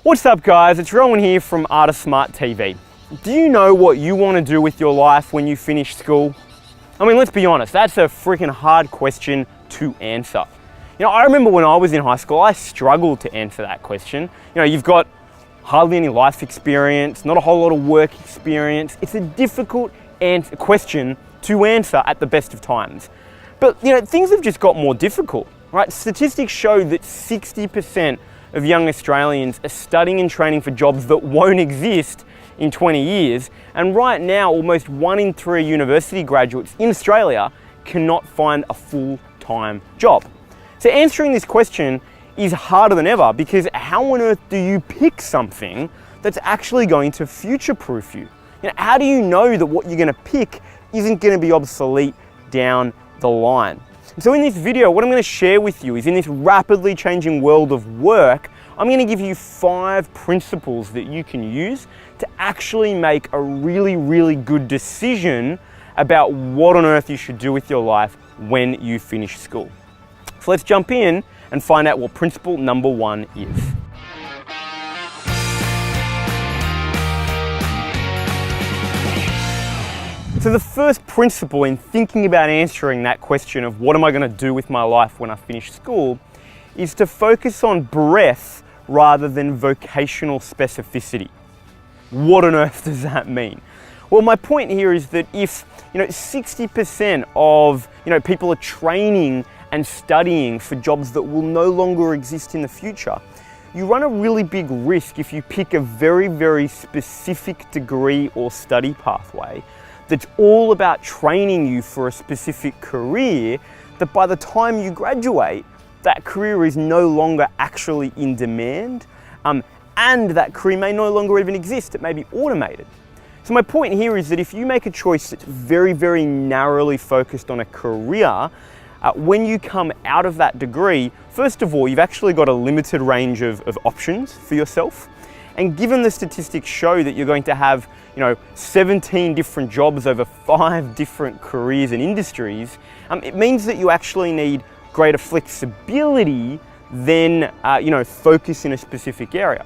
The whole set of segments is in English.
What's up guys, it's Rowan here from Artist Smart TV. Do you know what you want to do with your life when you finish school? I mean, let's be honest, that's a freaking hard question to answer. You know, I remember when I was in high school, I struggled to answer that question. You know, you've got hardly any life experience, not a whole lot of work experience. It's a difficult question to answer at the best of times. But you know, things have just got more difficult, right? Statistics show that 60% of young Australians are studying and training for jobs that won't exist in 20 years. And right now, almost 1 in 3 university graduates in Australia cannot find a full-time job. So answering this question is harder than ever, because how on earth do you pick something that's actually going to future-proof you? You know, how do you know that what you're going to pick isn't going to be obsolete down the line? So in this video, what I'm going to share with you is, in this rapidly changing world of work, I'm going to give you 5 principles that you can use to actually make a really good decision about what on earth you should do with your life when you finish school. So let's jump in and find out what principle number 1 is. So the first principle in thinking about answering that question of what am I going to do with my life when I finish school is to focus on breadth rather than vocational specificity. What on earth does that mean? Well, my point here is that if 60% of people are training and studying for jobs that will no longer exist in the future, you run a really big risk if you pick a very specific degree or study pathway that's all about training you for a specific career, that by the time you graduate, that career is no longer actually in demand, and that career may no longer even exist. It may be automated. So my point here is that if you make a choice that's very narrowly focused on a career, when you come out of that degree, first of all, you've actually got a limited range of options for yourself. And given the statistics show that you're going to have 17 different jobs over 5 different careers and industries, it means that you actually need greater flexibility than focus in a specific area.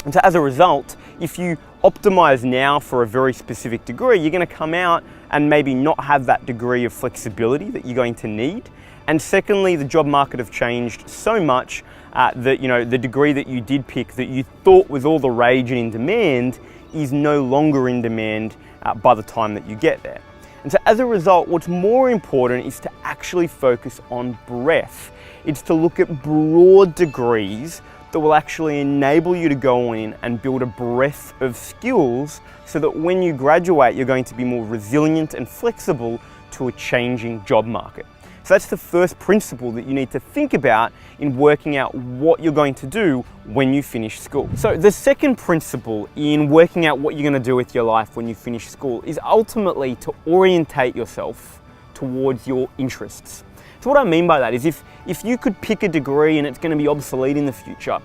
And so as a result, if you optimize now for a very specific degree, you're going to come out and maybe not have that degree of flexibility that you're going to need. And secondly, the job market have changed so much that the degree that you did pick that you thought was all the rage and in demand is no longer in demand by the time that you get there. And so as a result, what's more important is to actually focus on breadth. It's to look at broad degrees that will actually enable you to go in and build a breadth of skills so that when you graduate, you're going to be more resilient and flexible to a changing job market. So that's the first principle that you need to think about in working out what you're going to do when you finish school. So the second principle in working out what you're going to do with your life when you finish school is ultimately to orientate yourself towards your interests. So what I mean by that is if you could pick a degree and it's going to be obsolete in the future,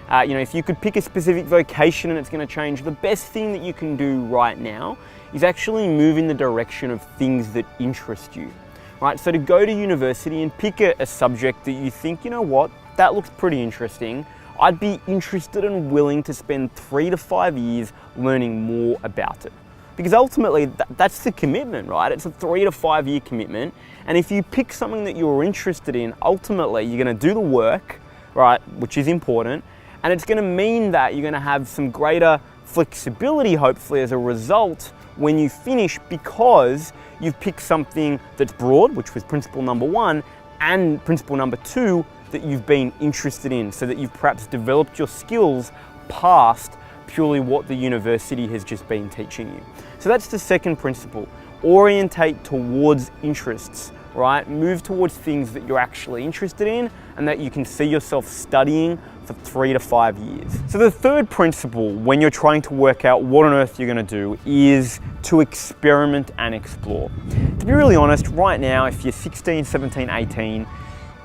if you could pick a specific vocation and it's going to change, the best thing that you can do right now is actually move in the direction of things that interest you. Right, so to go to university and pick a subject that you think, you know what, that looks pretty interesting. I'd be interested and willing to spend 3 to 5 years learning more about it. Because ultimately, that's the commitment, right? It's a 3 to 5 year commitment. And if you pick something that you're interested in, ultimately you're gonna do the work, right, which is important. And it's gonna mean that you're gonna have some greater flexibility, hopefully, as a result when you finish, because you've picked something that's broad, which was principle number 1, and principle number 2 that you've been interested in, so that you've perhaps developed your skills past purely what the university has just been teaching you. So that's the second principle. Orientate towards interests, right? Move towards things that you're actually interested in and that you can see yourself studying for 3 to 5 years. So the third principle when you're trying to work out what on earth you're going to do is to experiment and explore. To be really honest, right now, if you're 16, 17, 18,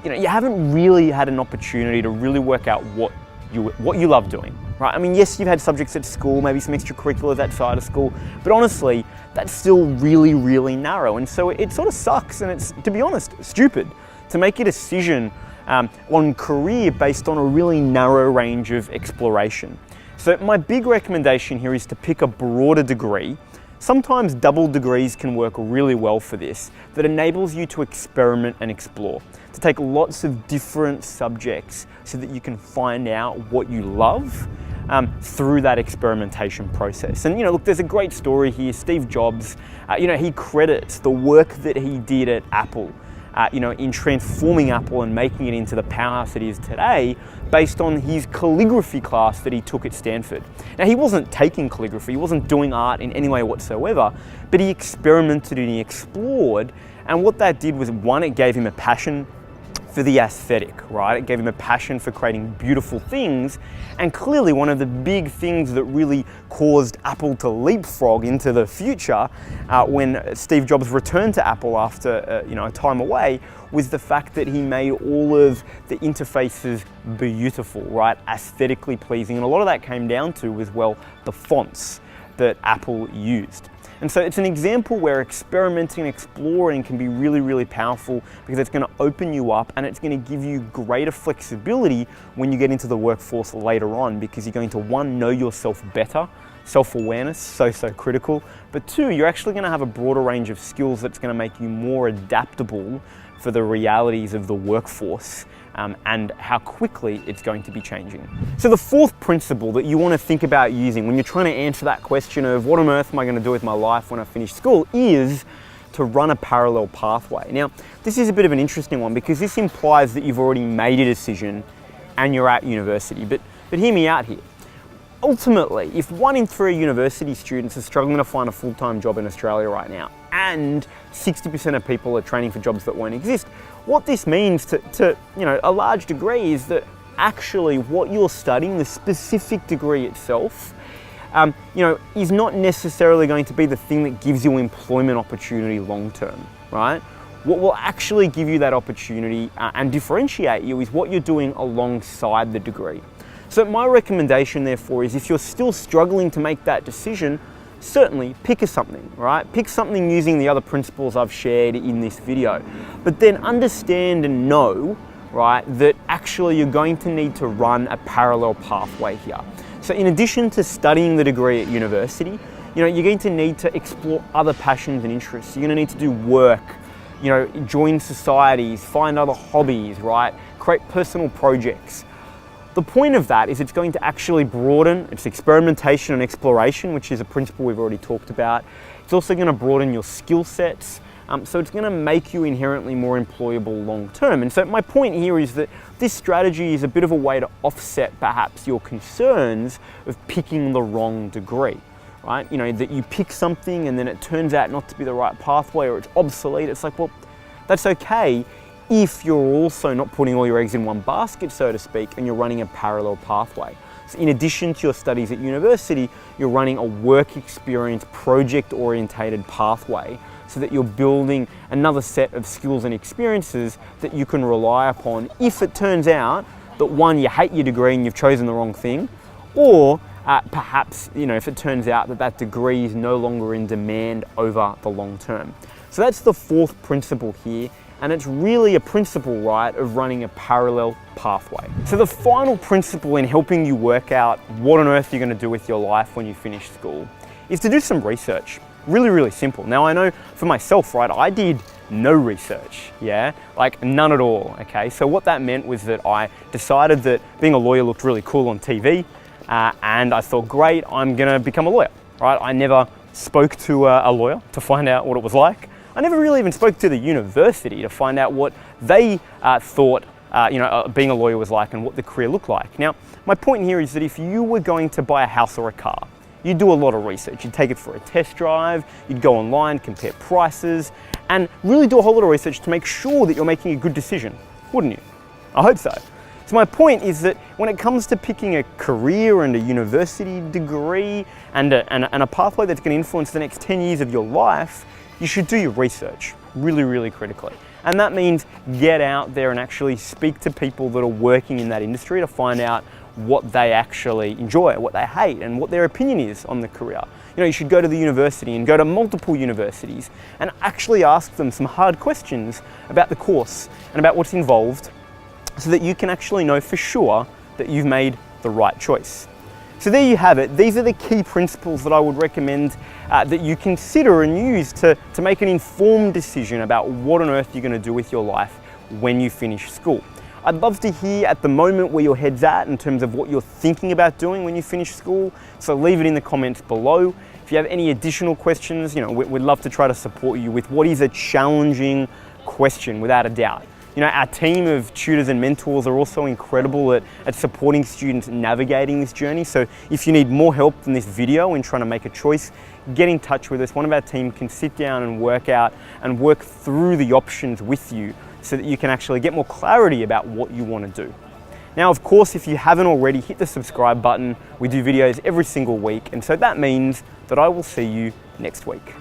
you haven't really had an opportunity to really work out what you love doing, right? I mean, yes, you've had subjects at school, maybe some extracurriculars outside of school, but honestly, that's still really narrow. And so it sort of sucks, and it's, to be honest, stupid to make a decision on career based on a really narrow range of exploration. So my big recommendation here is to pick a broader degree. Sometimes double degrees can work really well for this, that enables you to experiment and explore, to take lots of different subjects so that you can find out what you love through that experimentation process. And look, there's a great story here. Steve Jobs, he credits the work that he did at Apple, in transforming Apple and making it into the powerhouse it is today, based on his calligraphy class that he took at Stanford. Now, he wasn't taking calligraphy, he wasn't doing art in any way whatsoever, but he experimented and he explored. And what that did was, one, it gave him a passion for the aesthetic, right? It gave him a passion for creating beautiful things. And clearly one of the big things that really caused Apple to leapfrog into the future when Steve Jobs returned to Apple after a time away, was the fact that he made all of the interfaces beautiful, right? Aesthetically pleasing. And a lot of that came down to, as well, the fonts that Apple used. And so it's an example where experimenting and exploring can be really, really powerful, because it's going to open you up and it's going to give you greater flexibility when you get into the workforce later on, because you're going to, one, know yourself better. Self-awareness, so critical. But two, you're actually going to have a broader range of skills that's going to make you more adaptable for the realities of the workforce and how quickly it's going to be changing. So the fourth principle that you want to think about using when you're trying to answer that question of what on earth am I going to do with my life when I finish school is to run a parallel pathway. Now, this is a bit of an interesting one, because this implies that you've already made a decision and you're at university. But hear me out here. Ultimately, if 1 in 3 university students are struggling to find a full-time job in Australia right now, and 60% of people are training for jobs that won't exist, what this means to a large degree is that actually what you're studying, the specific degree itself, is not necessarily going to be the thing that gives you employment opportunity long-term, right? What will actually give you that opportunity and differentiate you is what you're doing alongside the degree. So my recommendation, therefore, is if you're still struggling to make that decision, certainly pick something, right? Pick something using the other principles I've shared in this video. But then understand and know, right, that actually you're going to need to run a parallel pathway here. So in addition to studying the degree at university, you're going to need to explore other passions and interests. You're going to need to do work, join societies, find other hobbies, right? Create personal projects. The point of that is it's going to actually broaden, it's experimentation and exploration, which is a principle we've already talked about. It's also going to broaden your skill sets. So it's going to make you inherently more employable long term. And so my point here is that this strategy is a bit of a way to offset perhaps your concerns of picking the wrong degree, right? That you pick something and then it turns out not to be the right pathway, or it's obsolete. It's like, well, that's okay if you're also not putting all your eggs in one basket, so to speak, and you're running a parallel pathway. So in addition to your studies at university, you're running a work experience, project-orientated pathway, so that you're building another set of skills and experiences that you can rely upon if it turns out that, one, you hate your degree and you've chosen the wrong thing, or perhaps, if it turns out that that degree is no longer in demand over the long term. So that's the fourth principle here. And it's really a principle, right, of running a parallel pathway. So the final principle in helping you work out what on earth you're going to do with your life when you finish school is to do some research. Really, really simple. Now, I know for myself, right, I did no research, like none at all, okay? So what that meant was that I decided that being a lawyer looked really cool on TV, and I thought, great, I'm going to become a lawyer, right? I never spoke to a lawyer to find out what it was like. I never really even spoke to the university to find out what they thought being a lawyer was like and what the career looked like. Now, my point here is that if you were going to buy a house or a car, you'd do a lot of research. You'd take it for a test drive, you'd go online, compare prices, and really do a whole lot of research to make sure that you're making a good decision, wouldn't you? I hope so. So my point is that when it comes to picking a career and a university degree and a pathway that's going to influence the next 10 years of your life, you should do your research really, really critically. And that means get out there and actually speak to people that are working in that industry to find out what they actually enjoy, what they hate, and what their opinion is on the career. You should go to the university and go to multiple universities and actually ask them some hard questions about the course and about what's involved so that you can actually know for sure that you've made the right choice. So there you have it. These are the key principles that I would recommend that you consider and use to make an informed decision about what on earth you're going to do with your life when you finish school. I'd love to hear at the moment where your head's at in terms of what you're thinking about doing when you finish school. So leave it in the comments below. If you have any additional questions, we'd love to try to support you with what is a challenging question, without a doubt. Our team of tutors and mentors are also incredible at supporting students navigating this journey. So if you need more help than this video in trying to make a choice, get in touch with us. One of our team can sit down and work through the options with you so that you can actually get more clarity about what you want to do. Now, of course, if you haven't already, hit the subscribe button. We do videos every single week, and so that means that I will see you next week.